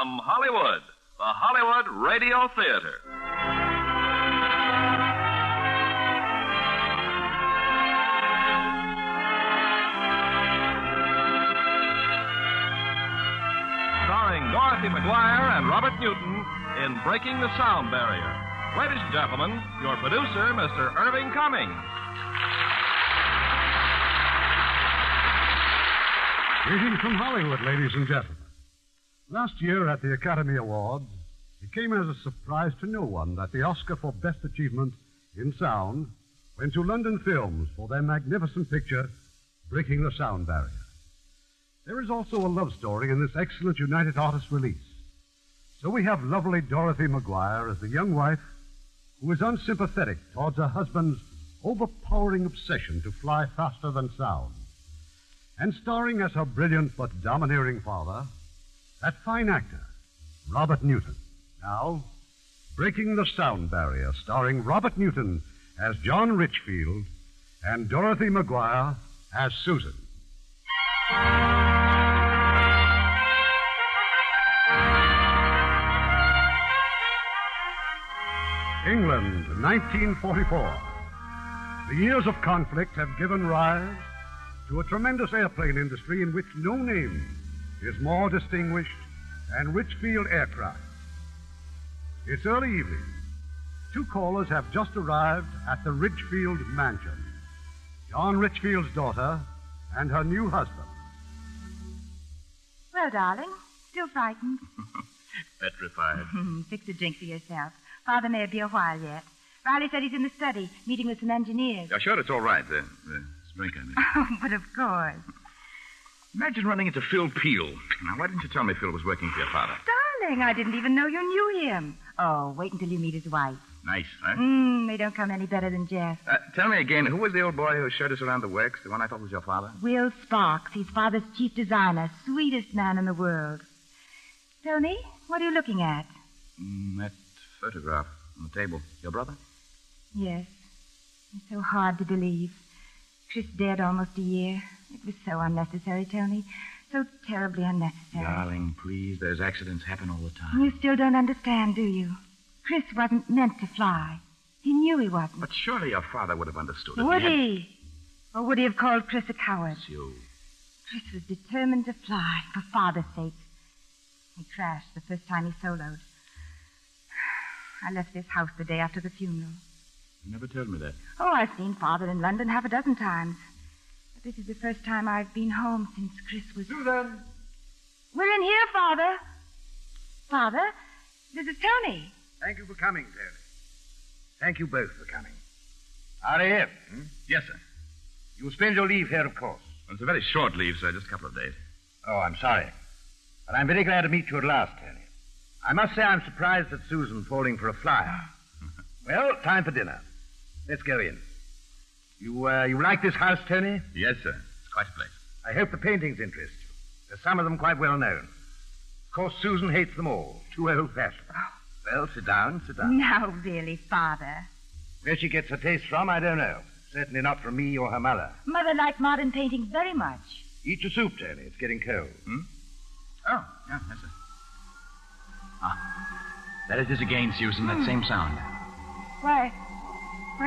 From Hollywood, the Hollywood Radio Theater. Starring Dorothy McGuire and Robert Newton in Breaking the Sound Barrier. Ladies and gentlemen, your producer, Mr. Irving Cummings. Greetings from Hollywood, ladies and gentlemen. Last year at the Academy Awards, it came as a surprise to no one that the Oscar for Best Achievement in Sound went to London Films for their magnificent picture, Breaking the Sound Barrier. There is also a love story in this excellent United Artists release. So we have lovely Dorothy McGuire as the young wife who is unsympathetic towards her husband's overpowering obsession to fly faster than sound. And starring as her brilliant but domineering father, that fine actor, Robert Newton. Now, Breaking the Sound Barrier, starring Robert Newton as John Richfield and Dorothy McGuire as Susan. England, 1944. The years of conflict have given rise to a tremendous airplane industry in which no name is more distinguished than Richfield Aircraft. It's early evening. Two callers have just arrived at the Richfield mansion. John Richfield's daughter and her new husband. Well, darling, still frightened? Petrified. Fix a drink for yourself. Father may be a while yet. Riley said he's in the study, meeting with some engineers. Yeah, sure, it's all right. This drink, I mean. Oh, but of course. Imagine running into Phil Peel. Now, why didn't you tell me Phil was working for your father? Darling, I didn't even know you knew him. Oh, wait until you meet his wife. Nice, huh? They don't come any better than Jeff. Tell me again, who was the old boy who showed us around the works? The one I thought was your father? Will Sparks. He's father's chief designer. Sweetest man in the world. Tony, what are you looking at? That photograph on the table. Your brother? Yes. It's so hard to believe. Chris dead almost a year. It was so unnecessary, Tony. So terribly unnecessary. Darling, please, those accidents happen all the time. You still don't understand, do you? Chris wasn't meant to fly. He knew he wasn't. But surely your father would have understood it. Would he? Or would he have called Chris a coward? You. Chris was determined to fly for father's sake. He crashed the first time he soloed. I left this house the day after the funeral. You never told me that. Oh, I've seen Father in London half a dozen times. But this is the first time I've been home since Chris was... Susan! We're in here, Father. Father, this is Tony. Thank you for coming, Tony. Thank you both for coming. R.A.F. Yes, sir. You will spend your leave here, of course. Well, it's a very short leave, sir, just a couple of days. Oh, I'm sorry. But I'm very glad to meet you at last, Tony. I must say I'm surprised at Susan falling for a flyer. Well, time for dinner. Let's go in. You like this house, Tony? Yes, sir. It's quite a place. I hope the paintings interest you. There's some of them quite well known. Of course, Susan hates them all. Too old-fashioned. Well, sit down, sit down. Now, really, Father. Where she gets her taste from, I don't know. Certainly not from me or her mother. Mother liked modern painting very much. Eat your soup, Tony. It's getting cold. Oh, yeah, yes, sir. There it is again, Susan, that same sound. Why,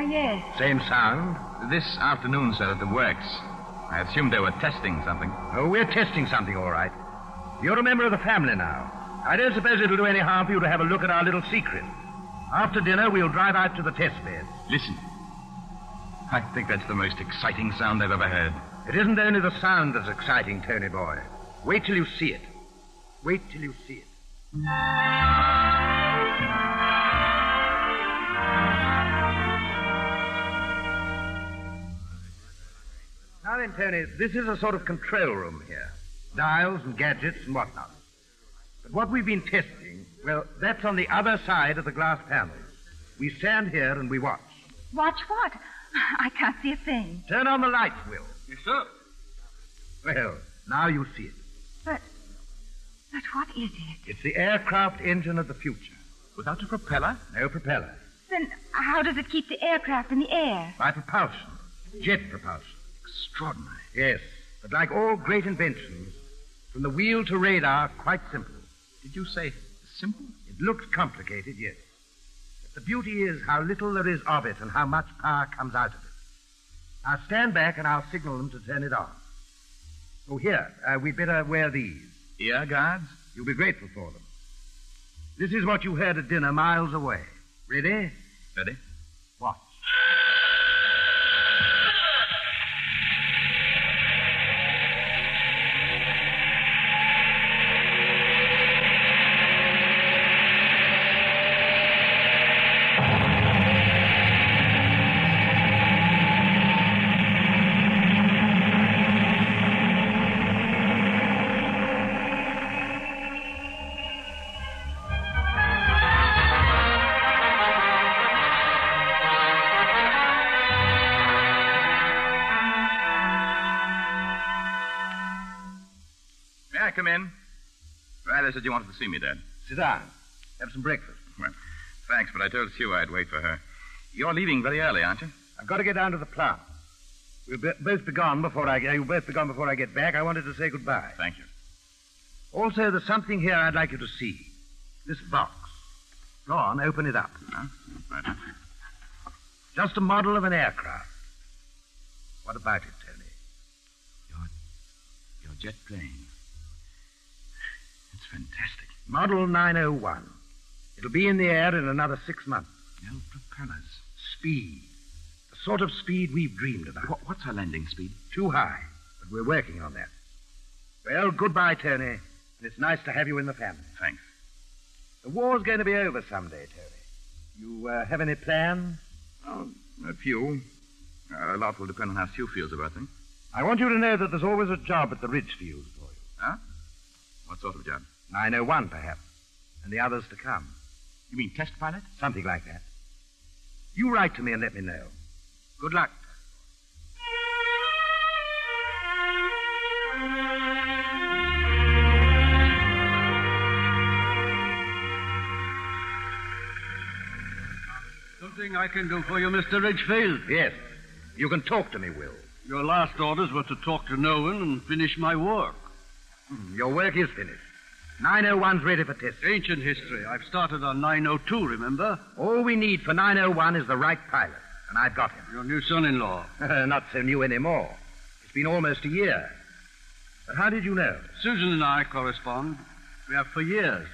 yes. Same sound? This afternoon, sir, at the works. I assumed they were testing something. Oh, we're testing something, all right. You're a member of the family now. I don't suppose it'll do any harm for you to have a look at our little secret. After dinner, we'll drive out to the test bed. Listen. I think that's the most exciting sound I've ever heard. It isn't only the sound that's exciting, Tony boy. Wait till you see it. Wait till you see it. Now then, Tony, this is a sort of control room here. Dials and gadgets and whatnot. But what we've been testing, well, that's on the other side of the glass panels. We stand here and we watch. Watch what? I can't see a thing. Turn on the lights, Will. Yes, sir. Well, now you see it. But what is it? It's the aircraft engine of the future. Without a propeller? No propeller. Then how does it keep the aircraft in the air? By propulsion. Jet propulsion. Extraordinary. Yes, but like all great inventions, from the wheel to radar, quite simple. Did you say simple? It looks complicated, yes. But the beauty is how little there is of it and how much power comes out of it. Now stand back and I'll signal them to turn it on. Oh, here, we'd better wear these. Ear guards? You'll be grateful for them. This is what you heard at dinner miles away. Ready? Ready? Watch. Come in. Riley said you wanted to see me, Dad. Sit down. Have some breakfast. Well, thanks, but I told Sue I'd wait for her. You're leaving very early, aren't you? I've got to get down to the plant. You'll both be gone before I get back. I wanted to say goodbye. Thank you. Also, there's something here I'd like you to see. This box. Go on, open it up. Huh? Right. Just a model of an aircraft. What about it, Tony? Your jet plane. It's fantastic. Model 901. It'll be in the air in another 6 months. No propellers. Speed. The sort of speed we've dreamed about. What's our landing speed? Too high, but we're working on that. Well, goodbye, Tony. And it's nice to have you in the family. Thanks. The war's going to be over someday, Tony. You have any plans? Oh, a few. A lot will depend on how Sue feels about things. I want you to know that there's always a job at the Ridgefield for you. Huh? What sort of job? 901, perhaps. And the others to come. You mean test pilot? Something like that. You write to me and let me know. Good luck. Something I can do for you, Mr. Ridgefield? Yes. You can talk to me, Will. Your last orders were to talk to no one and finish my work. Your work is finished. 901's ready for testing. Ancient history. I've started on 902, remember? All we need for 901 is the right pilot, and I've got him. Your new son-in-law. Not so new anymore. It's been almost a year. But how did you know? Susan and I correspond. We have for years.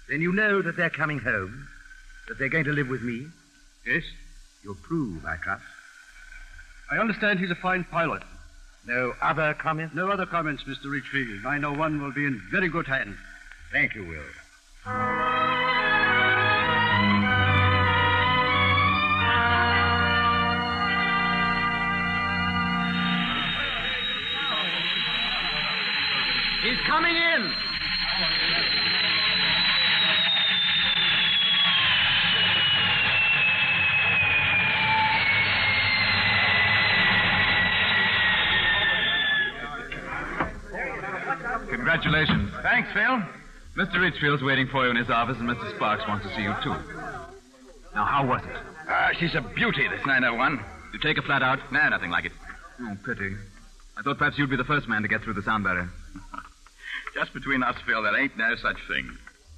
Then you know that they're coming home? That they're going to live with me? Yes? You'll prove, I trust. I understand he's a fine pilot. No other comments? No other comments, Mr. Ridgefield. 901 will be in very good hands. Thank you, Will. He's coming in. Congratulations. Thanks, Phil. Mr. Ridgefield's waiting for you in his office, and Mr. Sparks wants to see you, too. Now, how was it? She's a beauty, this 901. You take a flat out? Nah, nothing like it. Oh, pity. I thought perhaps you'd be the first man to get through the sound barrier. Just between us, Phil, there ain't no such thing.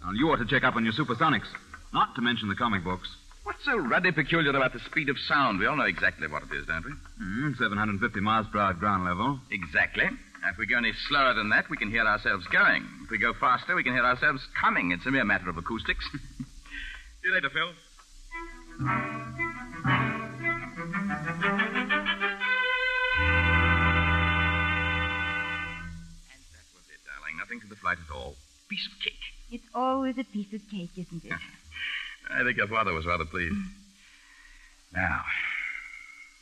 Well, you ought to check up on your supersonics. Not to mention the comic books. What's so ruddy peculiar about the speed of sound? We all know exactly what it is, don't we? 750 miles per hour at ground level. Exactly. If we go any slower than that, we can hear ourselves going. If we go faster, we can hear ourselves coming. It's a mere matter of acoustics. See you later, Phil. And that was it, darling. Nothing to the flight at all. Piece of cake. It's always a piece of cake, isn't it? I think your father was rather pleased. Now,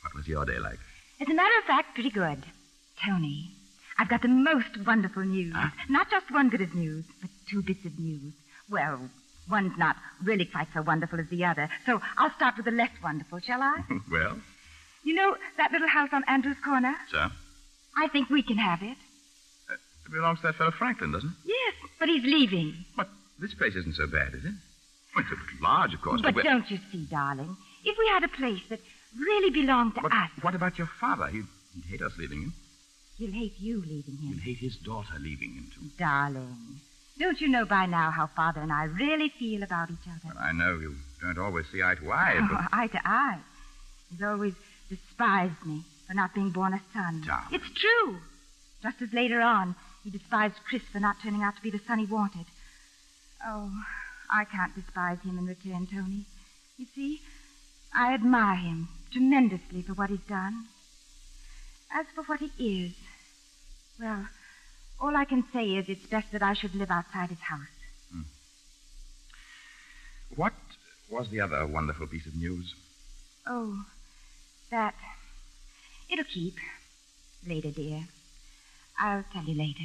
what was your day like? As a matter of fact, pretty good. Tony, I've got the most wonderful news. Huh? Not just one bit of news, but two bits of news. Well, one's not really quite so wonderful as the other, so I'll start with the less wonderful, shall I? Well? You know that little house on Andrews Corner? So? I think we can have it. It belongs to that fellow Franklin, doesn't it? Yes, but he's leaving. But this place isn't so bad, is it? Well, it's a bit large, of course. But don't you see, darling, if we had a place that really belonged to us... What about your father? He'd hate us leaving him. He'll hate you leaving him. He'll hate his daughter leaving him, too. Darling, Don't you know by now how Father and I really feel about each other? Well, I know you don't always see eye to eye, Oh, but... eye to eye. He's always despised me for not being born a son. Darling. It's true. Just as later on, he despised Chris for not turning out to be the son he wanted. Oh, I can't despise him in return, Tony. You see, I admire him tremendously for what he's done. As for what he is, well, all I can say is it's best that I should live outside his house. What was the other wonderful piece of news? Oh, that... It'll keep. Later, dear. I'll tell you later.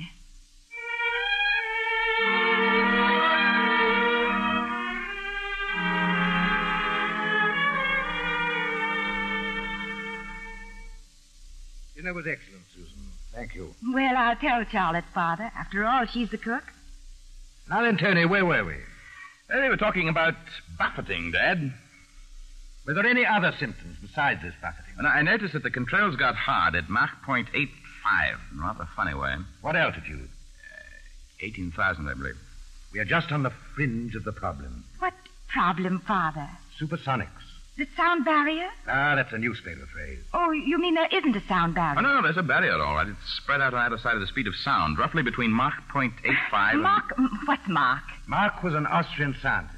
Dinner was excellent, Susan. Thank you. Well, I'll tell Charlotte, Father. After all, she's the cook. Now then, Tony, where were we? They were talking about buffeting, Dad. Were there any other symptoms besides this buffeting? And I noticed that the controls got hard at Mach .85 in a rather funny way. What altitude? 18,000, I believe. We are just on the fringe of the problem. What problem, Father? Supersonics. The sound barrier? Ah, that's a newspaper phrase. Oh, you mean there isn't a sound barrier? Oh, no, there's a barrier, all right. It's spread out on either side of the speed of sound, roughly between Mach .85 and... Mark? What's Mark? Mark was an Austrian scientist.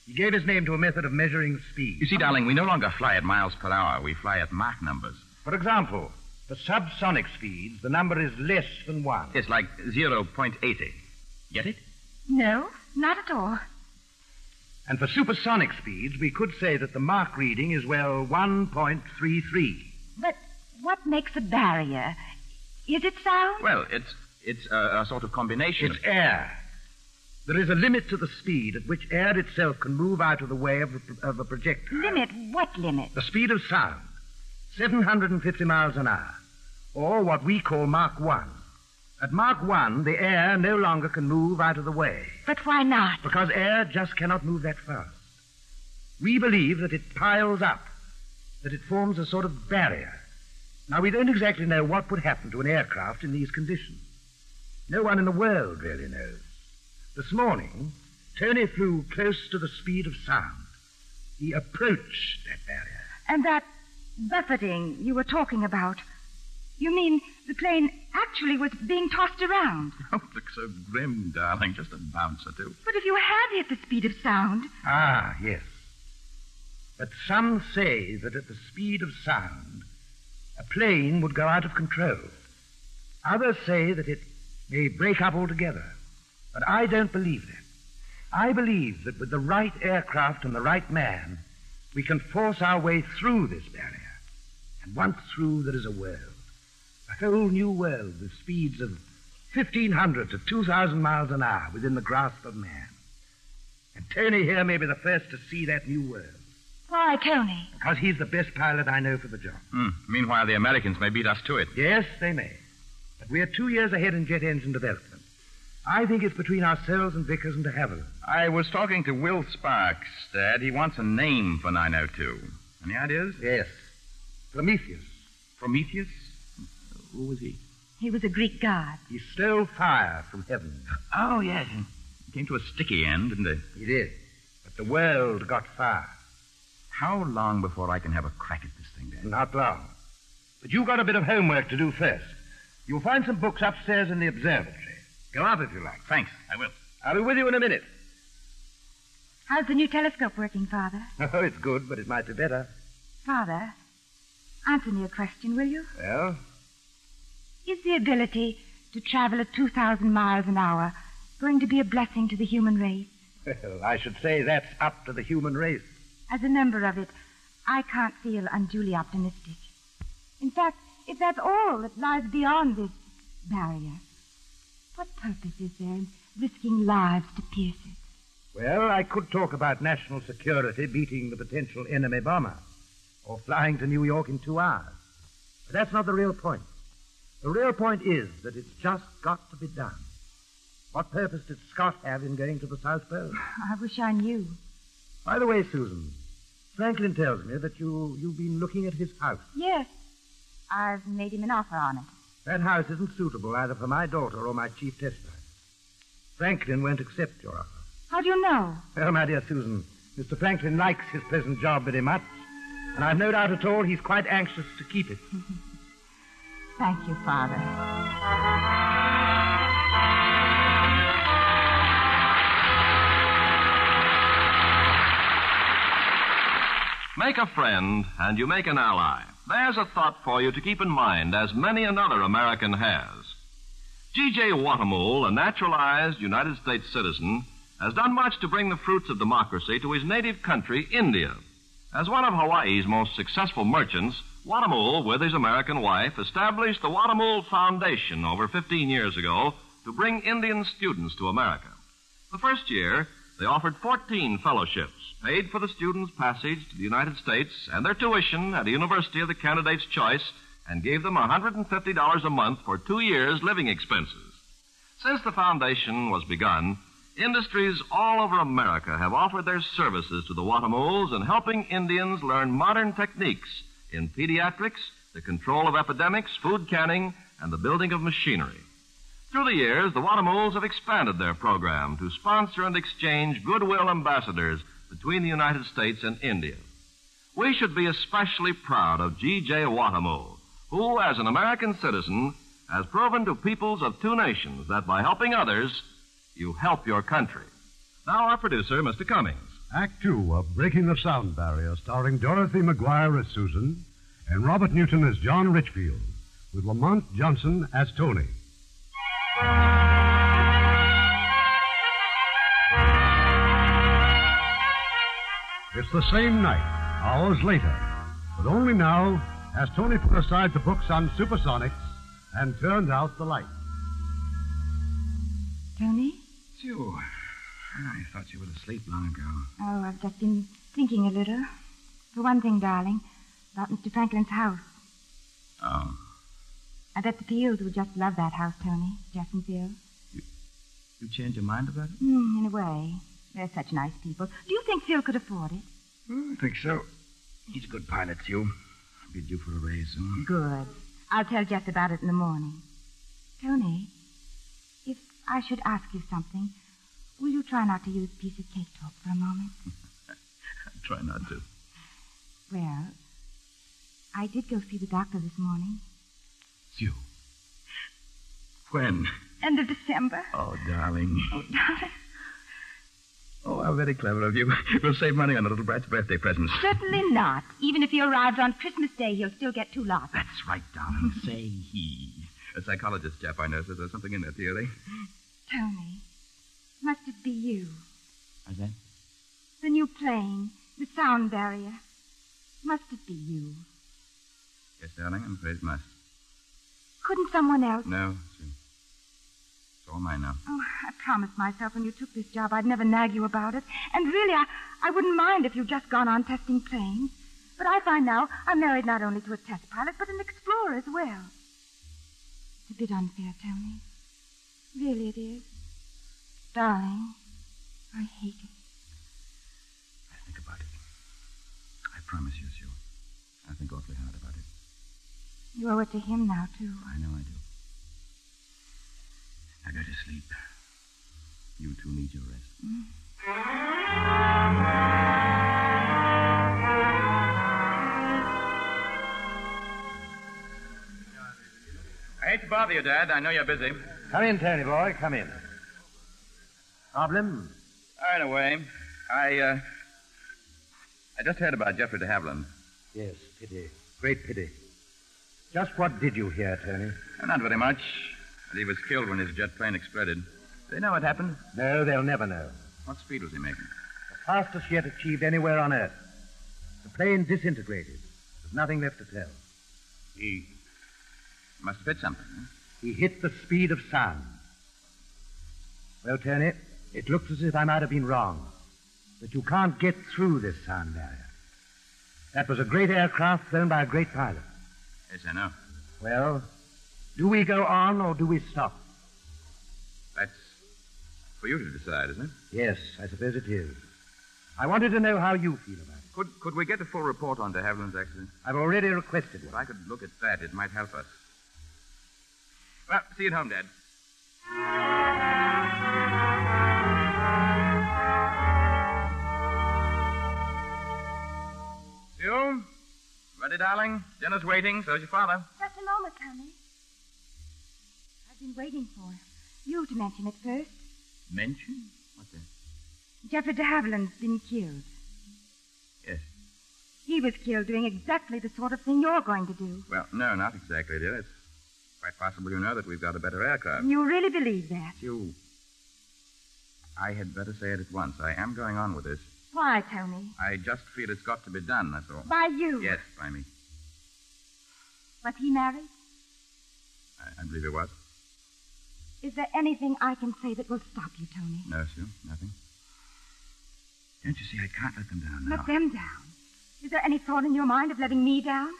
He gave his name to a method of measuring speed. You see, darling, we no longer fly at miles per hour. We fly at Mach numbers. For example, for subsonic speeds, the number is less than 1. It's like 0.80. Get it? No, not at all. And for supersonic speeds, we could say that the Mach reading is, well, 1.33. But what makes a barrier? Is it sound? Well, it's a sort of combination. It's air. There is a limit to the speed at which air itself can move out of the way of a projectile. Limit? What limit? The speed of sound, 750 miles an hour, or what we call Mach 1. At Mach 1, the air no longer can move out of the way. But why not? Because air just cannot move that fast. We believe that it piles up, that it forms a sort of barrier. Now, we don't exactly know what would happen to an aircraft in these conditions. No one in the world really knows. This morning, Tony flew close to the speed of sound. He approached that barrier. And that buffeting you were talking about, you mean the plane actually was being tossed around? Don't look so grim, darling. Just a bounce or two. But if you had hit the speed of sound... Ah, yes. But some say that at the speed of sound, a plane would go out of control. Others say that it may break up altogether. But I don't believe that. I believe that with the right aircraft and the right man, we can force our way through this barrier. And once through, there is a world. A whole new world with speeds of 1,500 to 2,000 miles an hour within the grasp of man. And Tony here may be the first to see that new world. Why, Tony? Because he's the best pilot I know for the job. Meanwhile, the Americans may beat us to it. Yes, they may. But we are 2 years ahead in jet engine development. I think it's between ourselves and Vickers and de Havilland. I was talking to Will Sparks, Dad. He wants a name for 902. Any ideas? Yes. Prometheus. Prometheus? Who was he? He was a Greek god. He stole fire from heaven. Oh, yes. He came to a sticky end, didn't he? He did. But the world got fire. How long before I can have a crack at this thing, Dad? Not long. But you've got a bit of homework to do first. You'll find some books upstairs in the observatory. Go up if you like. Thanks. I will. I'll be with you in a minute. How's the new telescope working, Father? Oh, it's good, but it might be better. Father, answer me a question, will you? Well? Is the ability to travel at 2,000 miles an hour going to be a blessing to the human race? Well, I should say that's up to the human race. As a member of it, I can't feel unduly optimistic. In fact, if that's all that lies beyond this barrier, what purpose is there in risking lives to pierce it? Well, I could talk about national security beating the potential enemy bomber, or flying to New York in 2 hours. But that's not the real point. The real point is that it's just got to be done. What purpose did Scott have in going to the South Pole? I wish I knew. By the way, Susan, Franklin tells me that you've been looking at his house. Yes. I've made him an offer on it. That house isn't suitable either for my daughter or my chief tester. Franklin won't accept your offer. How do you know? Well, my dear Susan, Mr. Franklin likes his present job very much, and I've no doubt at all he's quite anxious to keep it. Thank you, Father. Make a friend, and you make an ally. There's a thought for you to keep in mind, as many another American has. G.J. Watamul, a naturalized United States citizen, has done much to bring the fruits of democracy to his native country, India. As one of Hawaii's most successful merchants, Watamul, with his American wife, established the Watamul Foundation over 15 years ago to bring Indian students to America. The first year, they offered 14 fellowships, paid for the students' passage to the United States and their tuition at a university of the candidate's choice, and gave them $150 a month for 2 years' living expenses. Since the foundation was begun, industries all over America have offered their services to the Watamuls in helping Indians learn modern techniques in pediatrics, the control of epidemics, food canning, and the building of machinery. Through the years, the Watamuls have expanded their program to sponsor and exchange goodwill ambassadors between the United States and India. We should be especially proud of G.J. Watamul, who, as an American citizen, has proven to peoples of two nations that by helping others, you help your country. Now, our producer, Mr. Cummings. Act Two of Breaking the Sound Barrier, starring Dorothy McGuire as Susan and Robert Newton as John Richfield, with Lamont Johnson as Tony. It's the same night, hours later, but only now as Tony put aside the books on supersonics and turned out the light. Tony? Sue, I thought you were asleep long ago. Oh, I've just been thinking a little. For one thing, darling, about Mr. Franklin's house. Oh. I bet the Fields would just love that house, Tony. Jeff and Phil. You changed your mind about it? In a way. They're such nice people. Do you think Phil could afford it? I think so. He's a good pilot, Sue. I'll be due for a raise soon. Good. I'll tell Jeff about it in the morning. Tony, if I should ask you something, will you try not to use piece of cake talk for a moment? I'll try not to. Well, I did go see the doctor this morning. Sue. When? End of December. Oh, darling. Oh, darling. Oh, how very clever of you. We'll save money on the little brat's birthday presents. Certainly not. Even if he arrives on Christmas Day, he'll still get 2 lots. That's right, darling. Say he. A psychologist chap I know says there's something in that theory. Tony, must it be you? What's that? The new plane, the sound barrier. Must it be you? Yes, darling, I'm afraid it must. Couldn't someone else? No, Sue. It's all mine now. Oh, I promised myself when you took this job I'd never nag you about it. And really, I wouldn't mind if you'd just gone on testing planes. But I find now I'm married not only to a test pilot, but an explorer as well. It's a bit unfair, Tony. Really it is. Darling, I hate it. I think about it. I promise you, Sue. I think awfully hard about it. You owe it to him now, too. I know I do. Now go to sleep. You two need your rest. I hate to bother you, Dad. I know you're busy. Come in, Tony boy, come in. Problem? In a way. I just heard about Jeffrey de Havilland. Yes, pity. Great pity. Just what did you hear, Tony? Not very much. But he was killed when his jet plane exploded. Do they know what happened? No, they'll never know. What speed was he making? The fastest yet achieved anywhere on Earth. The plane disintegrated. There's nothing left to tell. He must have hit something, huh? He hit the speed of sound. Well, Tony, it looks as if I might have been wrong. But you can't get through this sound barrier. That was a great aircraft flown by a great pilot. Yes, I know. Well, do we go on or do we stop? That's for you to decide, isn't it? Yes, I suppose it is. I wanted to know how you feel about it. Could we get a full report on de Havilland's accident? I've already requested If one. I could look at that, it might help us. Well, see you at home, Dad. darling. Dinner's waiting. So's your father. Just a moment, Tony. I've been waiting for you to mention it first. Mention? What's that? Jeffrey de Havilland's been killed. Yes. He was killed doing exactly the sort of thing you're going to do. Well, no, not exactly, dear. It's quite possible, you know, that we've got a better aircraft. You really believe that? I had better say it at once. I am going on with this. Why, Tony? I just feel it's got to be done, that's all. By you? Yes, by me. Was he married? I believe it was. Is there anything I can say that will stop you, Tony? No, Sue, nothing. Don't you see, I can't let them down now. Let them down? Is there any thought in your mind of letting me down?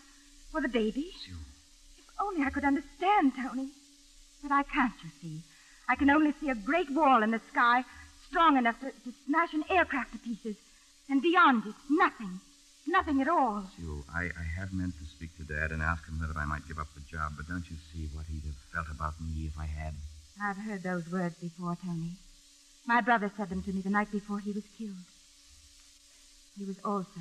For the baby? Sue. If only I could understand, Tony. But I can't, you see. I can only see a great wall in the sky strong enough to smash an aircraft to pieces. And beyond it, nothing. Nothing at all. Sue, I have meant to speak to Dad and ask him whether I might give up the job, but don't you see what he'd have felt about me if I had? I've heard those words before, Tony. My brother said them to me the night before he was killed. He was also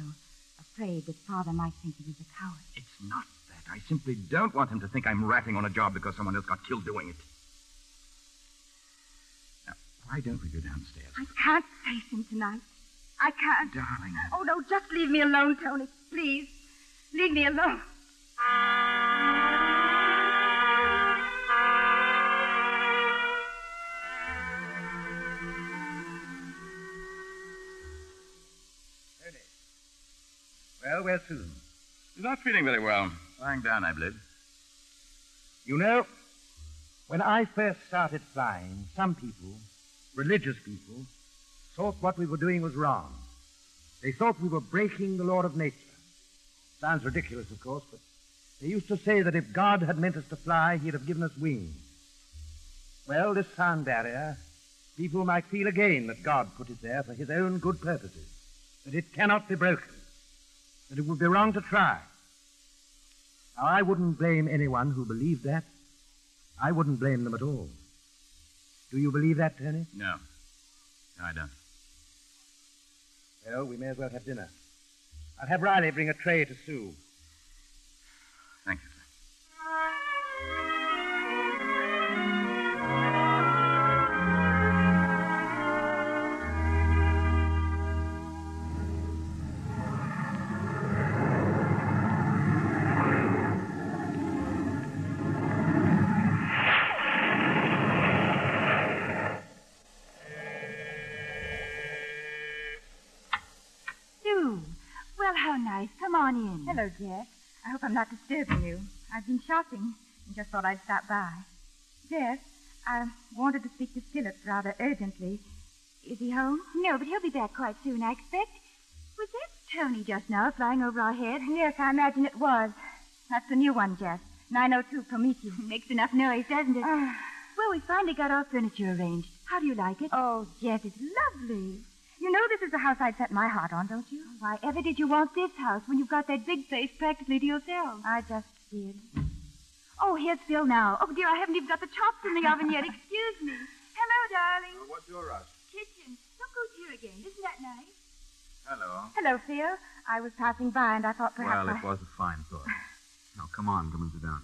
afraid that Father might think he was a coward. It's not that. I simply don't want him to think I'm ratting on a job because someone else got killed doing it. Now, why don't we go downstairs? I can't face him tonight. I can't. Darling. Oh, no, just leave me alone, Tony. Please. Leave me alone. Well, where Susan? She's not feeling very well. Lying down, I believe. You know, when I first started flying, some people, religious people, thought what we were doing was wrong. They thought we were breaking the law of nature. Sounds ridiculous, of course, but they used to say that if God had meant us to fly, he'd have given us wings. Well, this sound barrier, people might feel again that God put it there for his own good purposes, that it cannot be broken, that it would be wrong to try. Now, I wouldn't blame anyone who believed that. I wouldn't blame them at all. Do you believe that, Tony? No. No, I don't. Well, we may as well have dinner. I'll have Riley bring a tray to Sue. Thank you, sir. Sue. Well, how nice. Come on in. Hello, Jess. I hope I'm not disturbing you. I've been shopping and just thought I'd stop by. Jess, I wanted to speak to Philip rather urgently. Is he home? No, but he'll be back quite soon, I expect. Was that Tony just now flying over our head? Yes, I imagine it was. That's the new one, Jess. 902 Prometheus. Makes enough noise, doesn't it? Well, we finally got our furniture arranged. How do you like it? Oh, Jess, it's lovely. You know this is the house I'd set my heart on, don't you? Why ever did you want this house when you've got that big place practically to yourself? I just did. Oh, here's Phil now. Oh, dear, I haven't even got the chops in the oven yet. Excuse me. Hello, darling. What's your rush? Kitchen. Look who's here again. Isn't that nice? Hello. Hello, Phil. I was passing by and I thought perhaps Well, it was a fine thought. Now, come on, come and sit down.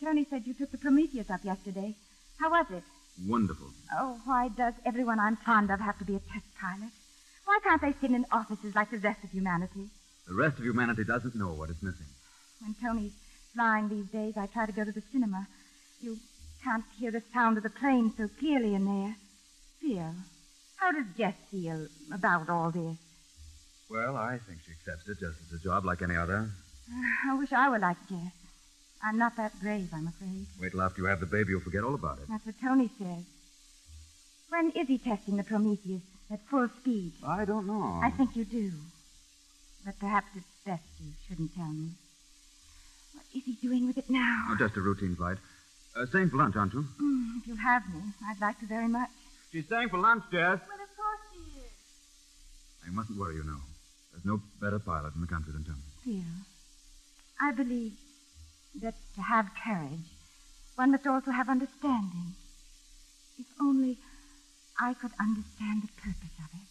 Tony said you took the Prometheus up yesterday. How was it? Wonderful. Oh, why does everyone I'm fond of have to be a test pilot? Why can't they sit in offices like the rest of humanity? The rest of humanity doesn't know what it's missing. When Tony's flying these days, I try to go to the cinema. You can't hear the sound of the plane so clearly in there. Phil, how does Jess feel about all this? Well, I think she accepts it just as a job like any other. I wish I were like Jess. I'm not that brave, I'm afraid. Wait till after you have the baby, you'll forget all about it. That's what Tony says. When is he testing the Prometheus at full speed? I don't know. I think you do. But perhaps it's best you shouldn't tell me. What is he doing with it now? Oh, just a routine flight. Staying for lunch, aren't you? If you'll have me, I'd like to very much. She's staying for lunch, Jess. Well, of course she is. You mustn't worry, you know. There's no better pilot in the country than Tony. Phil, I believe that to have courage, one must also have understanding. If only I could understand the purpose of it.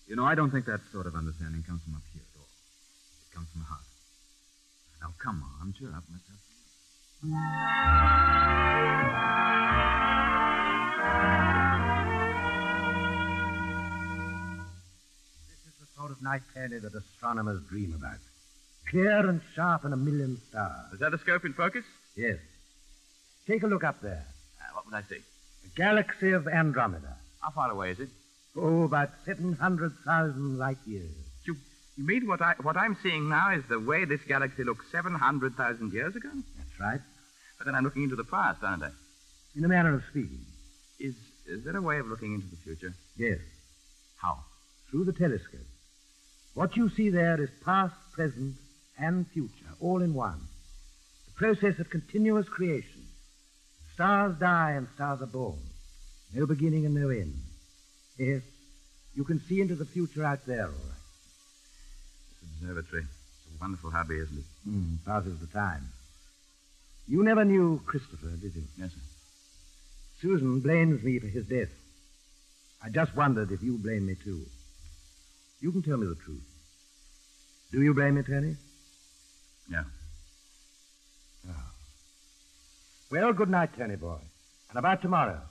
You know, I don't think that sort of understanding comes from up here at all. It comes from the heart. Now, come on, cheer up. Let's have... This is the sort of night, Tony, that astronomers dream about. Clear and sharp and a million stars. Is that a scope in focus? Yes. Take a look up there. What would I see? The galaxy of Andromeda. How far away is it? Oh, about 700,000 light years. You mean what I'm seeing now is the way this galaxy looked 700,000 years ago? That's right. But then I'm looking into the past, aren't I? In a manner of speaking. Is there a way of looking into the future? Yes. How? Through the telescope. What you see there is past, present, and future, all in one. The process of continuous creation. Stars die and stars are born. No beginning and no end. Yes, you can see into the future out there, all right. This observatory. It's a wonderful hobby, isn't it? Passes the time. You never knew Christopher, did you? Yes, sir. Susan blames me for his death. I just wondered if you blame me, too. You can tell me the truth. Do you blame me, Tony? No. Oh. Well, good night, Tony boy. And about tomorrow?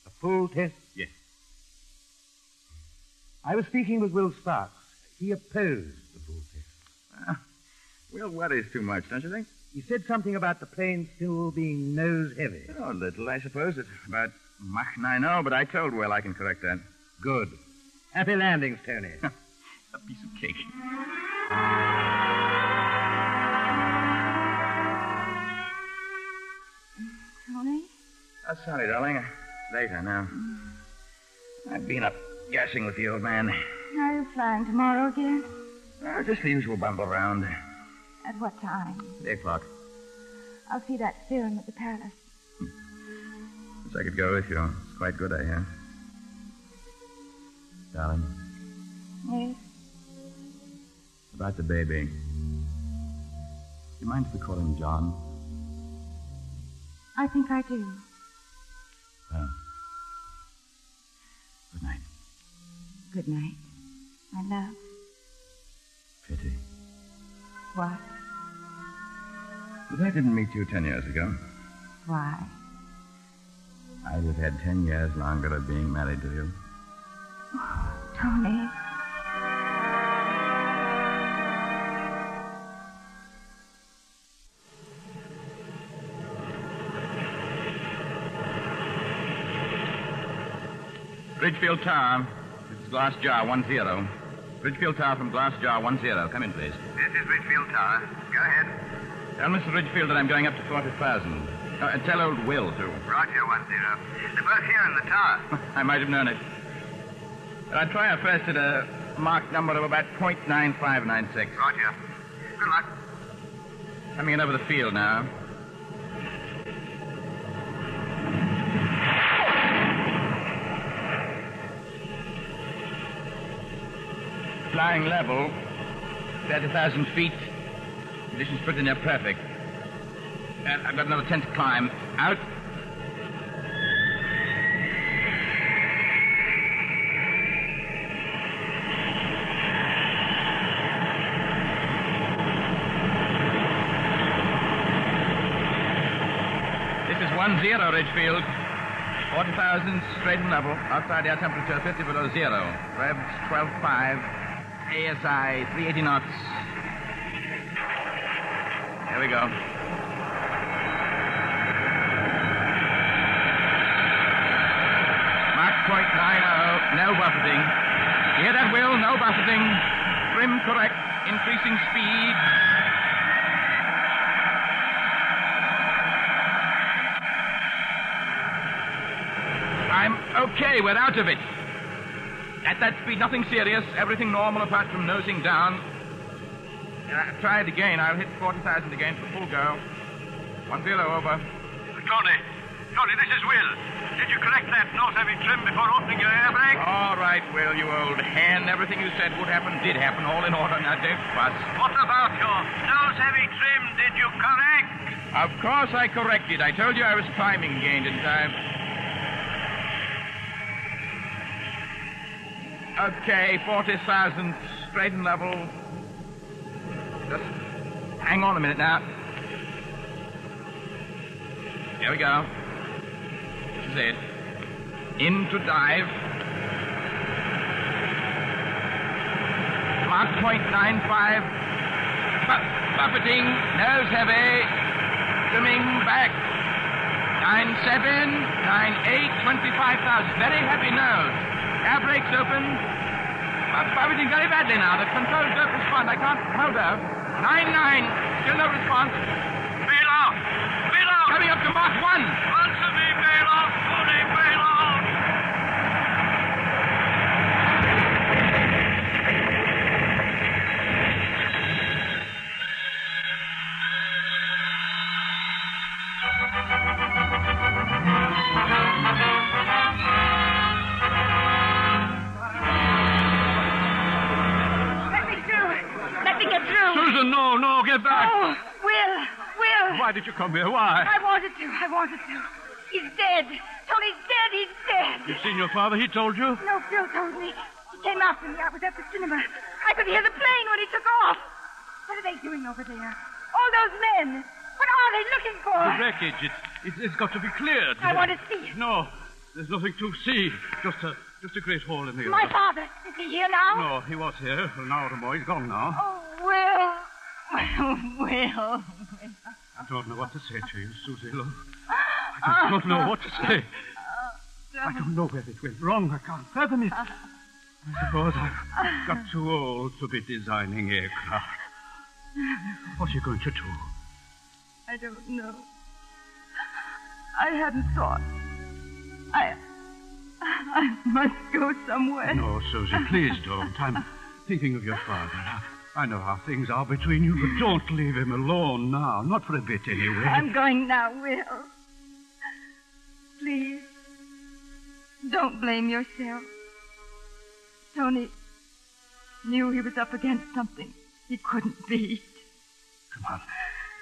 A full test? Yes. I was speaking with Will Sparks. He opposed the full test. Will worries too much, don't you think? He said something about the plane still being nose heavy. Oh, a little, I suppose. It's about Mach 9.0, but I told Will I can correct that. Good. Happy landings, Tony. A piece of cake. Tony? Oh, sorry, darling. Later now. I've been up gassing with the old man. Are you flying tomorrow again? Oh, just the usual bumble round. At what time? 8 o'clock. I'll see that film at the palace. Wish I could go with you. It's quite good, I hear. Darling, Yes? about the baby. Do you mind if we call him John? I think I do. Well, good night. Good night, my love. Pity. What? But I didn't meet you 10 years ago. Why? I'd have had 10 years longer of being married to you. Tony. Ridgefield Tower. This is Glass Jar 10. Ridgefield Tower from Glass Jar 10. Come in, please. This is Ridgefield Tower. Go ahead. Tell Mr. Ridgefield that I'm going up to 40,000. Tell old Will, too. Roger, 10. They're both here in the tower. I might have known it. But I'd try our first at a marked number of about .9596. Roger. Good luck. Coming in over the field now. Flying level, 30,000 feet. Conditions pretty near perfect. I've got another 10 to climb. Out. This is 10, Ridgefield. 40,000 straight and level. Outside air temperature 50 below zero. Revs 12.5. ASI 380 knots. There we go. Mach .90. No buffeting. You hear that, Will? No buffeting. Trim correct. Increasing speed. I'm okay. We're out of it. At that speed, nothing serious. Everything normal apart from nosing down. Try it again. I'll hit 40,000 again for full go. 10 over. Tony, this is Will. Did you correct that nose-heavy trim before opening your air brake? All right, Will, you old hen. Everything you said would happen did happen. All in order. Now, don't fuss. What about your nose-heavy trim? Did you correct? Of course I corrected. I told you I was climbing again, didn't I? Okay, 40,000 straight and level. Just Hang on a minute now. Here we go. This is it. Into dive. Mark point 95. Buffeting. Nose heavy. Swimming back. 9-7. 9-8. 25,000. Very heavy nose. Air brakes open. Buffeting very badly now. The controls don't respond. I can't hold her. 9-9. Still no response. Bail out! Bail out! Coming up to Mark 1. Answer me, bail out! Tony, bail out! Let me through. Let me get through. Susan, no, get back. Oh, Will. Why did you come here? Why? I wanted to. He's dead. Tony's dead. He's dead. You've seen your father? He told you? No, Phil told me. He came after me. I was at the cinema. I could hear the plane when he took off. What are they doing over there? All those men. What are they looking for? The wreckage. It's got to be cleared. I want to see it. No, there's nothing to see. Just a great hole in the earth. My father. Is he here now? No, he was here for an hour or more. He's gone now. Oh, Will. Will. I don't know what to say to you, Susie, love. I just don't know what to say. I don't know where it went wrong. I can't fathom it. I suppose I've got too old to be designing aircraft. What are you going to do? I don't know. I hadn't thought. I must go somewhere. No, Susie, please don't. I'm thinking of your father. I know how things are between you, but don't leave him alone now. Not for a bit, anyway. I'm going now, Will. Please, don't blame yourself. Tony knew he was up against something he couldn't beat. Come on.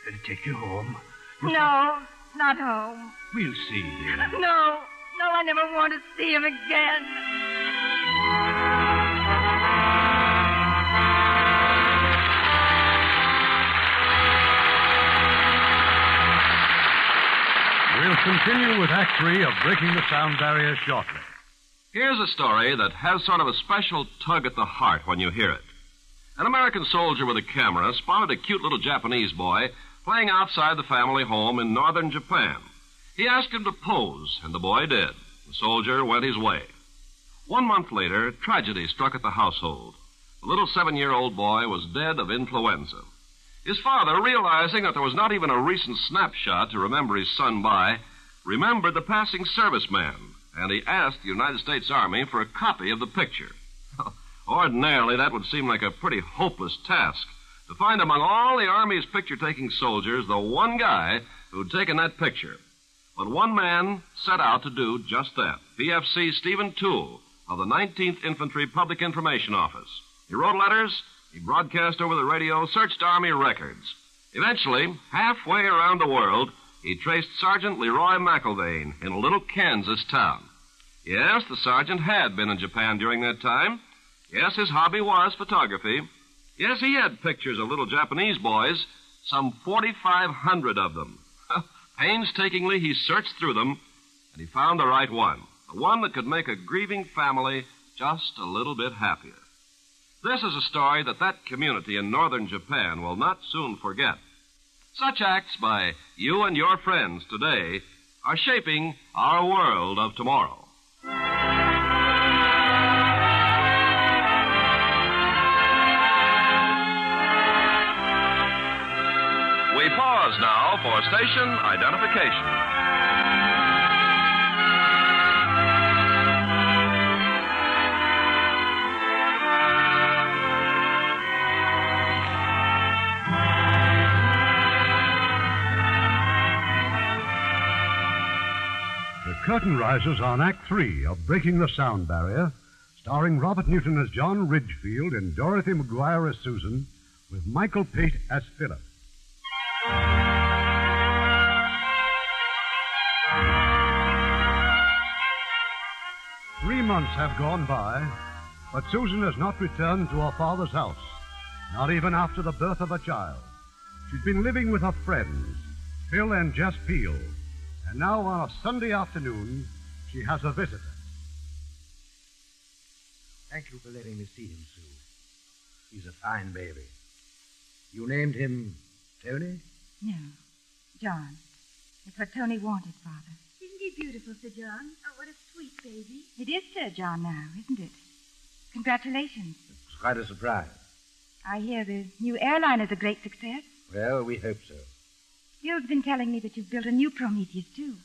Better take you home. No, not home. We'll see you. No, I never want to see him again. We'll continue with Act 3 of Breaking the Sound Barrier shortly. Here's a story that has sort of a special tug at the heart when you hear it. An American soldier with a camera spotted a cute little Japanese boy playing outside the family home in northern Japan. He asked him to pose, and the boy did. The soldier went his way. 1 month later, tragedy struck at the household. The little 7-year-old boy was dead of influenza. His father, realizing that there was not even a recent snapshot to remember his son by, remembered the passing serviceman, and he asked the United States Army for a copy of the picture. Ordinarily, that would seem like a pretty hopeless task, to find among all the Army's picture-taking soldiers the one guy who'd taken that picture. But one man set out to do just that, PFC Stephen Toole of the 19th Infantry Public Information Office. He wrote letters, he broadcast over the radio, searched Army records. Eventually, halfway around the world, he traced Sergeant Leroy McIlvaine in a little Kansas town. Yes, the sergeant had been in Japan during that time. Yes, his hobby was photography. Yes, he had pictures of little Japanese boys, some 4,500 of them. Painstakingly, he searched through them, and he found the right one. The one that could make a grieving family just a little bit happier. This is a story that community in northern Japan will not soon forget. Such acts by you and your friends today are shaping our world of tomorrow. We pause now for station identification. The curtain rises on Act 3 of Breaking the Sound Barrier, starring Robert Newton as John Ridgefield and Dorothy McGuire as Susan, with Michael Pate as Philip. Months have gone by, but Susan has not returned to her father's house, not even after the birth of a child. She's been living with her friends, Phil and Jess Peel. And now on a Sunday afternoon, she has a visitor. Thank you for letting me see him, Sue. He's a fine baby. You named him Tony? No, John. It's what Tony wanted, Father. Isn't he beautiful, Sir John? Oh, what a sweet baby. It is Sir John now, isn't it? Congratulations. It's quite a surprise. I hear the new airline is a great success. Well, we hope so. Phil's been telling me that you've built a new Prometheus, too.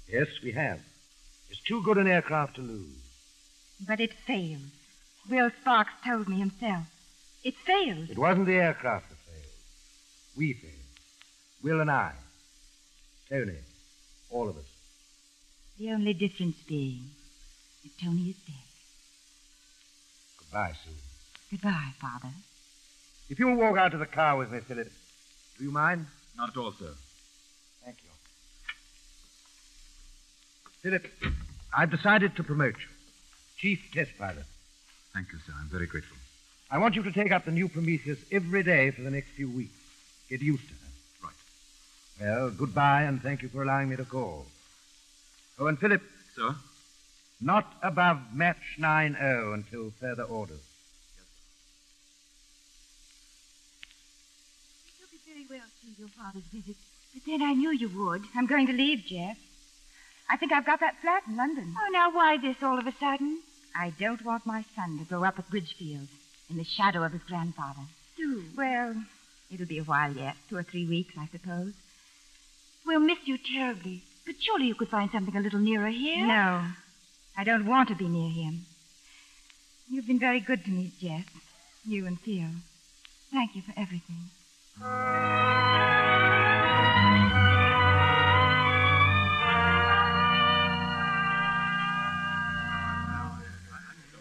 Yes, we have. It's too good an aircraft to lose. But it failed. Will Sparks told me himself. It failed. It wasn't the aircraft that failed. We failed. Will and I. Tony. All of us. The only difference being that Tony is dead. Goodbye, Sue. Goodbye, Father. If you'll walk out to the car with me, Philip. Do you mind? Not at all, sir. Thank you. Philip, I've decided to promote you. Chief test pilot. Thank you, sir. I'm very grateful. I want you to take up the new Prometheus every day for the next few weeks. Get used to her. Right. Well, goodbye, and thank you for allowing me to call. Oh, and Philip. Sir? Not above match 9-0 until further orders. It took me very well to your father's visit, but then I knew you would. I'm going to leave, Jeff. I think I've got that flat in London. Oh, now why this all of a sudden? I don't want my son to grow up at Bridgefield in the shadow of his grandfather. Sue. Well, it'll be a while yet. 2 or 3 weeks, I suppose. We'll miss you terribly. But surely you could find something a little nearer here. No, I don't want to be near him. You've been very good to me, Jess. You and Phil. Thank you for everything.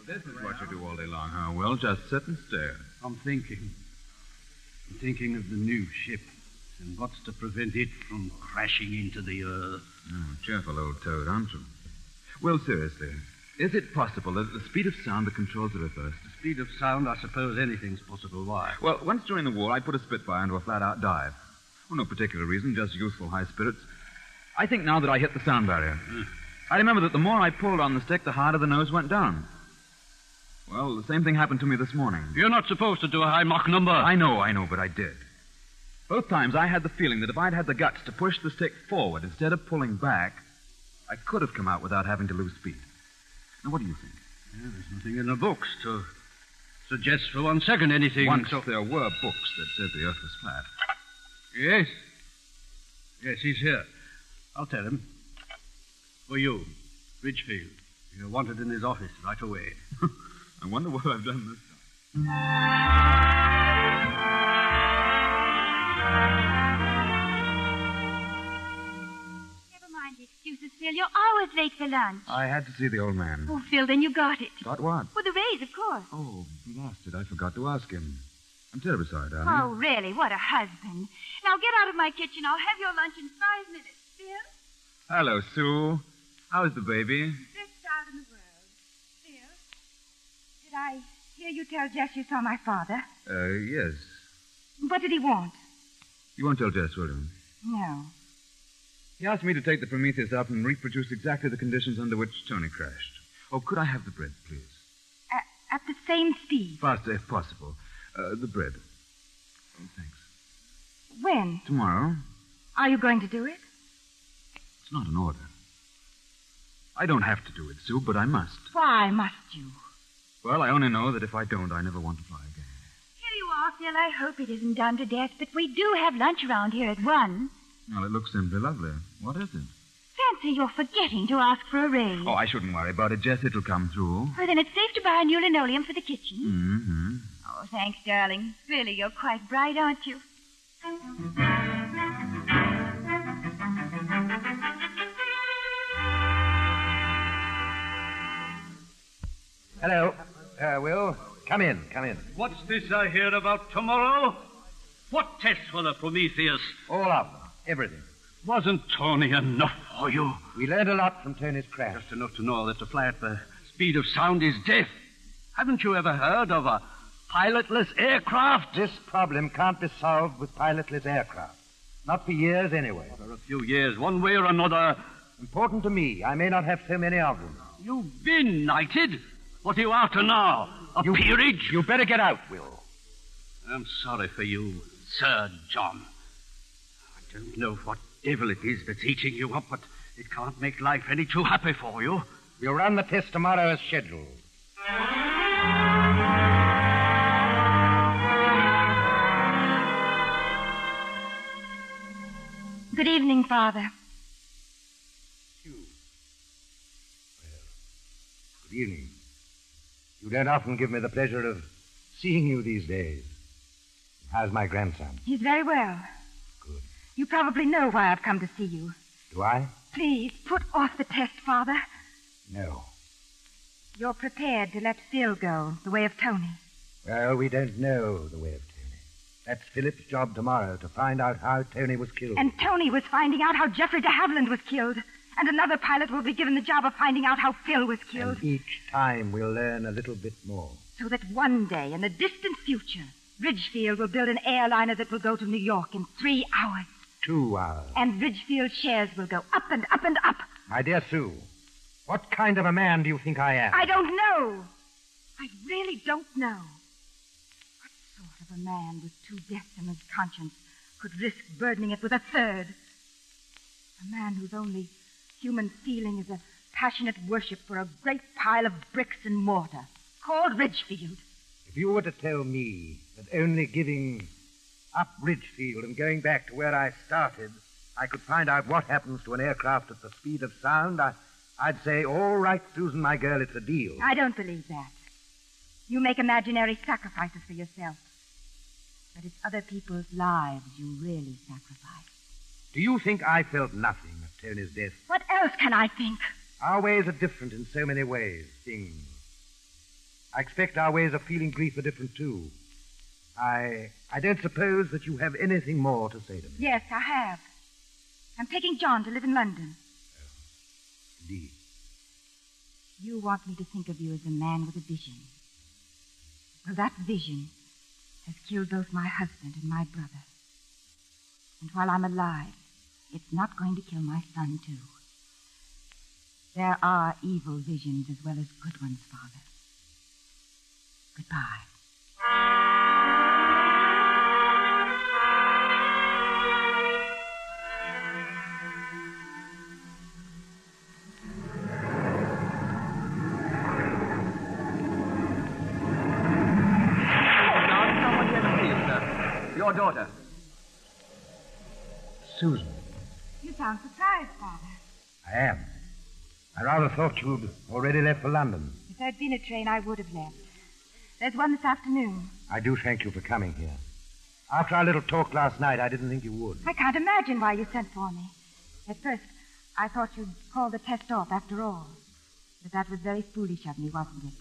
This is what you do all day long, huh? Well, just sit and stare. I'm thinking of the new ship and what's to prevent it from crashing into the earth. Oh, cheerful old toad, aren't you? Well, seriously, is it possible that at the speed of sound the controls are reversed? The speed of sound, I suppose anything's possible. Why? Well, once during the war, I put a Spitfire into a flat-out dive. Well, no particular reason, just youthful high spirits. I think now that I hit the sound barrier. I remember that the more I pulled on the stick, the harder the nose went down. Well, the same thing happened to me this morning. You're not supposed to do a high Mach number. I know, but I did. Both times I had the feeling that if I'd had the guts to push the stick forward instead of pulling back, I could have come out without having to lose speed. Now, what do you think? Yeah, there's nothing in the books to suggest for 1 second anything. Once there were books that said the Earth was flat. Yes. Yes, he's here. I'll tell him. For you, Ridgefield. You're wanted in his office right away. I wonder what I've done this time. Never mind the excuses, Phil. You're always late for lunch. I had to see the old man. Oh, Phil, then you got it. Got what? Well, the raise, of course. Oh, lost it. I forgot to ask him. I'm terribly sorry, darling. Oh, really? What a husband. Now get out of my kitchen. I'll have your lunch in 5 minutes. Phil? Hello, Sue. How's the baby? Best out in the world. Phil, did I hear you tell Jess you saw my father? Yes. What did he want? You won't tell Jess, will you? No. He asked me to take the Prometheus up and reproduce exactly the conditions under which Tony crashed. Oh, could I have the bread, please? At the same speed. Faster, if possible. The bread. Oh, thanks. When? Tomorrow. Are you going to do it? It's not an order. I don't have to do it, Sue, but I must. Why must you? Well, I only know that if I don't, I never want to fly again. Here you are, Phil. I hope it isn't done to death, but we do have lunch around here at 1. Well, it looks simply lovely. What is it? Fancy you're forgetting to ask for a raise. Oh, I shouldn't worry about it, Jess. It'll come through. Well, then it's safe to buy a new linoleum for the kitchen. Mm-hmm. Oh, thanks, darling. Really, you're quite bright, aren't you? Hello. Will, come in. What's this I hear about tomorrow? What test for the Prometheus? All up. Everything. Wasn't Tony enough for you? We learned a lot from Tony's crash. Just enough to know that to fly at the speed of sound is death. Haven't you ever heard of a pilotless aircraft? This problem can't be solved with pilotless aircraft. Not for years, anyway. For a few years, one way or another. Important to me. I may not have so many of them. You've been knighted. What are you after now? A peerage? You better get out, Will. I'm sorry for you, Sir John. I don't know what devil it is that's eating you up, but it can't make life any too happy for you. We'll run the test tomorrow as scheduled. Good evening, Father. You. Well, good evening. You don't often give me the pleasure of seeing you these days. How's my grandson? He's very well. Good. You probably know why I've come to see you. Do I? Please, put off the test, Father. No. You're prepared to let Phil go, the way of Tony. Well, we don't know the way of Tony. That's Philip's job tomorrow, to find out how Tony was killed. And Tony was finding out how Geoffrey de Havilland was killed. And another pilot will be given the job of finding out how Phil was killed. And each time we'll learn a little bit more. So that one day, in the distant future, Ridgefield will build an airliner that will go to New York in 3 hours. 2 hours. And Ridgefield shares will go up and up and up. My dear Sue, what kind of a man do you think I am? I don't know. I really don't know. What sort of a man with 2 deaths in his conscience could risk burdening it with a third? A man whose only human feeling is a passionate worship for a great pile of bricks and mortar called Ridgefield. If you were to tell me that only giving up Ridgefield and going back to where I started, I could find out what happens to an aircraft at the speed of sound, I'd say, all right, Susan, my girl, it's a deal. I don't believe that. You make imaginary sacrifices for yourself. But it's other people's lives you really sacrifice. Do you think I felt nothing at Tony's death? What else can I think? Our ways are different in so many ways, things. I expect our ways of feeling grief are different, too. I don't suppose that you have anything more to say to me. Yes, I have. I'm taking John to live in London. Oh, indeed. You want me to think of you as a man with a vision. Well, that vision has killed both my husband and my brother. And while I'm alive, it's not going to kill my son, too. There are evil visions as well as good ones, Father. Goodbye. Your daughter. Susan. You sound surprised, Father. I am. I rather thought you'd already left for London. If there'd been a train, I would have left. There's one this afternoon. I do thank you for coming here. After our little talk last night, I didn't think you would. I can't imagine why you sent for me. At first, I thought you'd call the test off after all. But that was very foolish of me, wasn't it?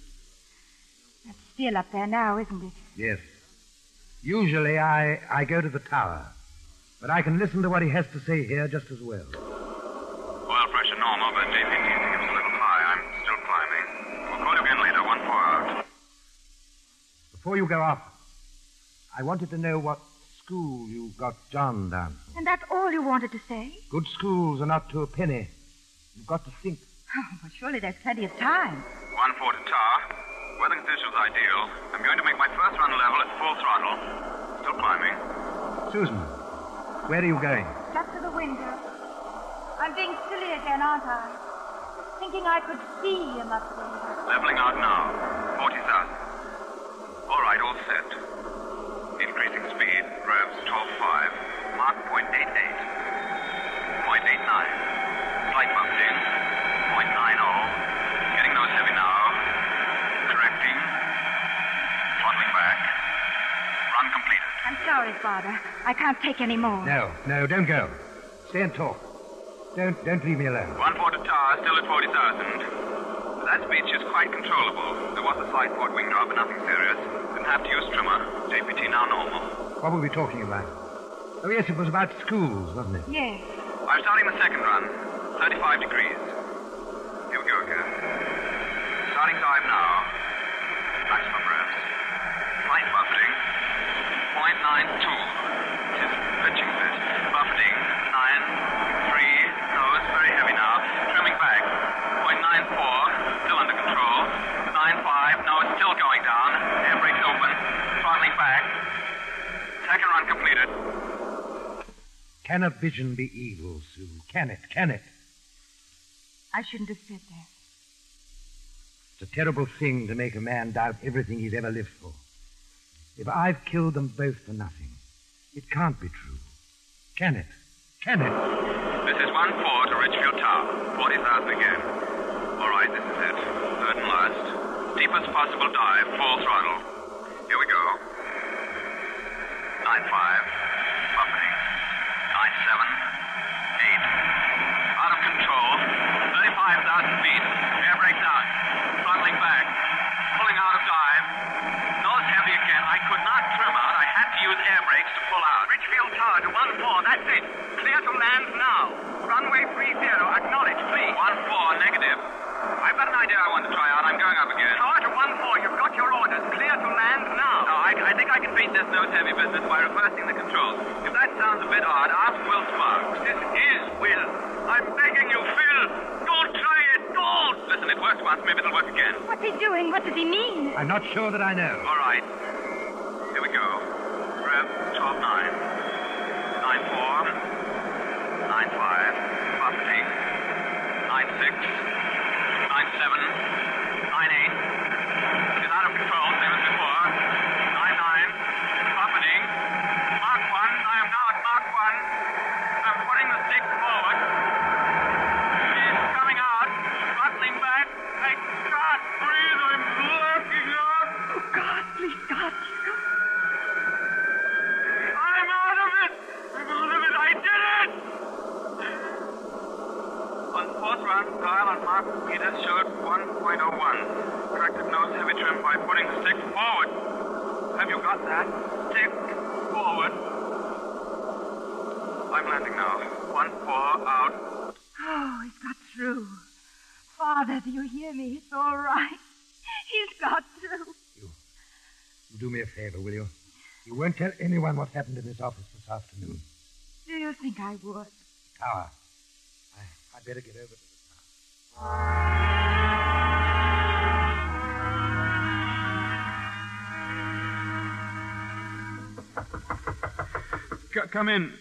That's still up there now, isn't it? Yes. Usually I go to the tower. But I can listen to what he has to say here just as well. Oil pressure normal, but JPT seems a little high. I'm still climbing. We'll call you again later, 1-4 out. Before you go off, I wanted to know what school you got John down for. And that's all you wanted to say? Good schools are not to a penny. You've got to think. Oh, well, surely there's plenty of time. 1-4 to tower. Weather conditions ideal. I'm going to make my first run level at full throttle. Still climbing. Susan, where are you going? Just to the window. I'm being silly again, aren't I? Thinking I could see him up there. Leveling out now. 40,000. All right, all set. Increasing speed. Revs 12.5. Mach 0.88. 0.89. Slight bumping. 0.90. Getting nose heavy now. Correcting. Throttling back. Run completed. I'm sorry, Father. I can't take any more. No, don't go. Stay and talk. Don't leave me alone. 1-4 to tower, still at 40,000. That speed's just quite controllable. There was a slight port wing drop, but nothing serious. Didn't have to use trimmer. JPT now normal. What were we talking about? Oh, yes, it was about schools, wasn't it? Yes. I'm starting the second run. 35 degrees. Here we go again. Starting dive now. Maximum revs. Flight slowing down. Air brakes open. Throttling back. Second run completed. Cannot vision be evil, Sue? Can it? Can it? I shouldn't have said that. It's a terrible thing to make a man doubt everything he's ever lived for. If I've killed them both for nothing, it can't be true. Can it? Can it? This is 1-4 to Richfield Tower. 40,000 again. All right, this is it. Third and last. Deepest possible dive, full throttle. Here we go. 9-5. Buffeting. 9-7. 8. Out of control. 35,000 feet. Air brake down. Throttling back. Pulling out of dive. Nose heavy again. I could not trim out. I had to use air brakes to pull out. Richfield Tower to 1-4. That's it. Clear to land now. Runway 30. Acknowledge, please. 1-4, negative. I've got an idea I want to try out. I'm going up again. Tower to 1-4. You've got your orders. Clear to land now. No, I think I can beat this nose-heavy business by reversing the controls. If that sounds a bit odd, ask Will Sparks. This is Will. I'm begging you, Phil. Don't try it. Don't. Listen, it worked once. Maybe it'll work again. What's he doing? What does he mean? I'm not sure that I know. All right. Here we go. Rev 12-9. 9-4. 9-5. Buffeting. 9-6. 9-7. 9-8. It's out of control. Same as before. 9-9. Buffeting. Mark 1. I am now at Mark 1. I'm putting the stick forward. He's coming out. Throttling back. I can't breathe. I'm blocking out. Oh, God, please, God. I'm out of it. I believe it. I did it. On fourth run, dial on Mark Peters showed 1.01. Corrected nose heavy trim by putting the stick forward. Have you got that? Stick forward. I'm landing now. 1-4 out. Oh, he's got through. Father, do you hear me? It's all right. He's got through. You do me a favor, will you? You won't tell anyone what happened in this office this afternoon. Do you think I would? Tower. I'd better get over to the tower. Come in.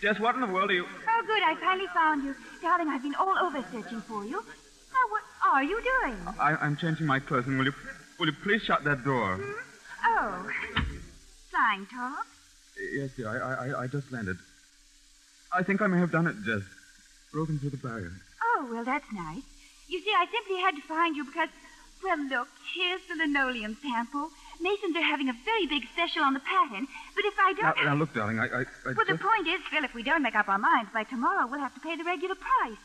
Jess, what in the world are you... Oh, good. I finally found you. Darling, I've been all over searching for you. Now, what are you doing? I'm changing my clothes, and will you please shut that door? Oh. Flying talk? Yes, dear. I just landed. I think I may have done it, Jess. Broken through the barrier. Oh, well, that's nice. You see, I simply had to find you because, well, look, here's the linoleum sample. Masons are having a very big special on the pattern, but if I don't... Now look, darling, I Well, just... the point is, Phil, if we don't make up our minds by tomorrow, we'll have to pay the regular price.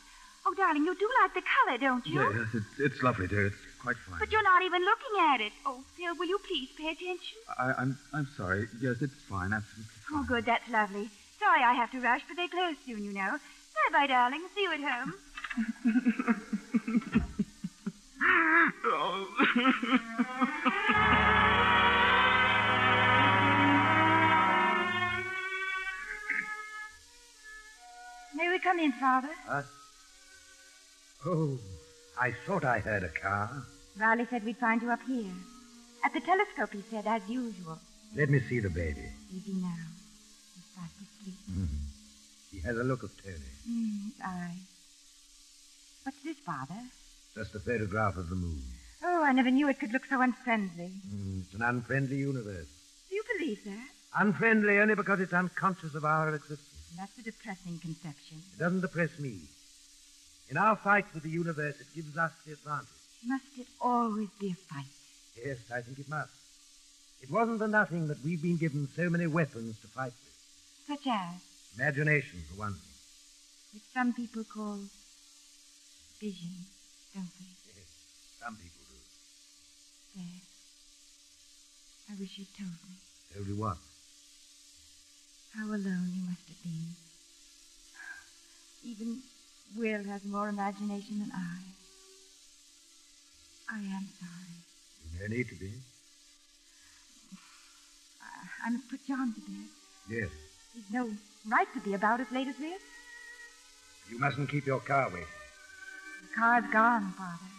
Oh, darling, you do like the color, don't you? Yes, it's lovely, dear. It's quite fine. But you're not even looking at it. Oh, Phil, will you please pay attention? I'm sorry. Yes, it's fine. Absolutely fine. Oh, good. That's lovely. Sorry I have to rush, but they close soon, you know. Bye-bye, darling. See you at home. May we come in, Father? Oh, I thought I heard a car. Riley said we'd find you up here. At the telescope, he said, as usual. Let me see the baby. Easy now. He's fast asleep. Mm-hmm. He has a look of Tony. His eyes. What's this, Father? Just a photograph of the moon. Oh, I never knew it could look so unfriendly. It's an unfriendly universe. Do you believe that? Unfriendly only because it's unconscious of our existence. That's a depressing conception. It doesn't depress me. In our fight with the universe, it gives us the advantage. Must it always be a fight? Yes, I think it must. It wasn't for nothing that we've been given so many weapons to fight with. Such as? Imagination, for one thing. Which some people call vision, don't they? Yes, some people do. Dad, I wish you'd told me. Told you what? How alone you must have been. Even Will has more imagination than I. I am sorry. There's no need to be. I must put John to bed. Yes. He's no right to be about as late as this. You mustn't keep your car waiting. The car's gone, Father.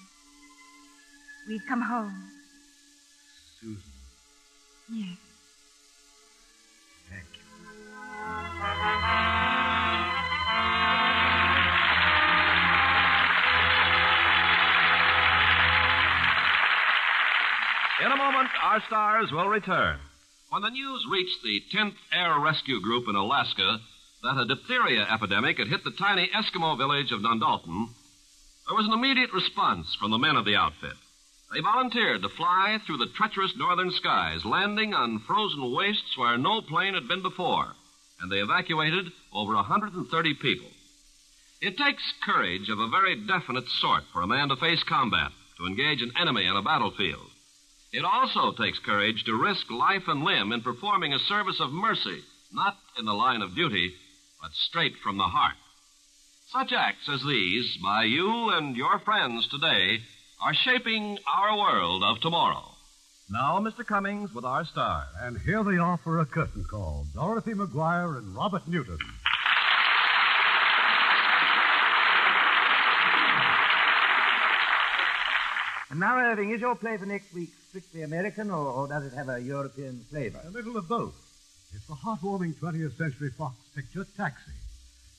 We've come home. Susan. Yes. Thank you. In a moment, our stars will return. When the news reached the 10th Air Rescue Group in Alaska that a diphtheria epidemic had hit the tiny Eskimo village of Nundalton, there was an immediate response from the men of the outfit. They volunteered to fly through the treacherous northern skies, landing on frozen wastes where no plane had been before, and they evacuated over 130 people. It takes courage of a very definite sort for a man to face combat, to engage an enemy on a battlefield. It also takes courage to risk life and limb in performing a service of mercy, not in the line of duty, but straight from the heart. Such acts as these, by you and your friends today, are shaping our world of tomorrow. Now, Mr. Cummings with our stars. And here they are for a curtain call, Dorothy McGuire and Robert Newton. And now, Irving, is your play for next week strictly American, or does it have a European flavor? A little of both. It's the heartwarming 20th Century Fox picture, Taxi.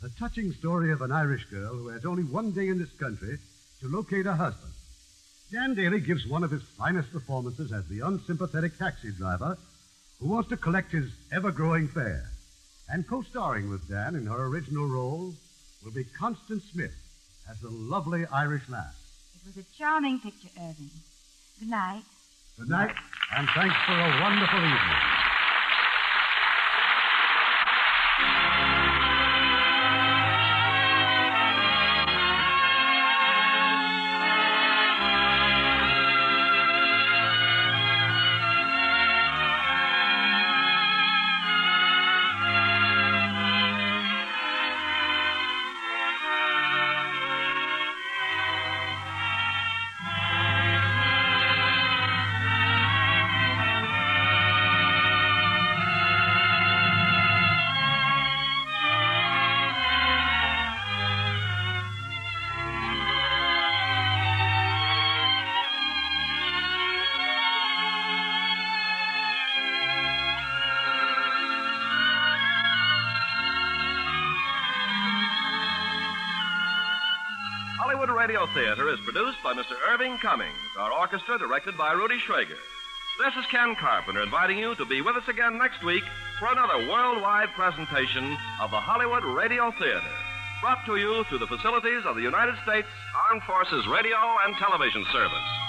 The touching story of an Irish girl who has only one day in this country to locate her husband. Dan Daly gives one of his finest performances as the unsympathetic taxi driver who wants to collect his ever-growing fare. And co-starring with Dan in her original role will be Constance Smith as the lovely Irish lass. It was a charming picture, Irving. Good night. Good night, and thanks for a wonderful evening. Hollywood Radio Theater is produced by Mr. Irving Cummings, our orchestra directed by Rudy Schrager. This is Ken Carpenter inviting you to be with us again next week for another worldwide presentation of the Hollywood Radio Theater, brought to you through the facilities of the United States Armed Forces Radio and Television Service.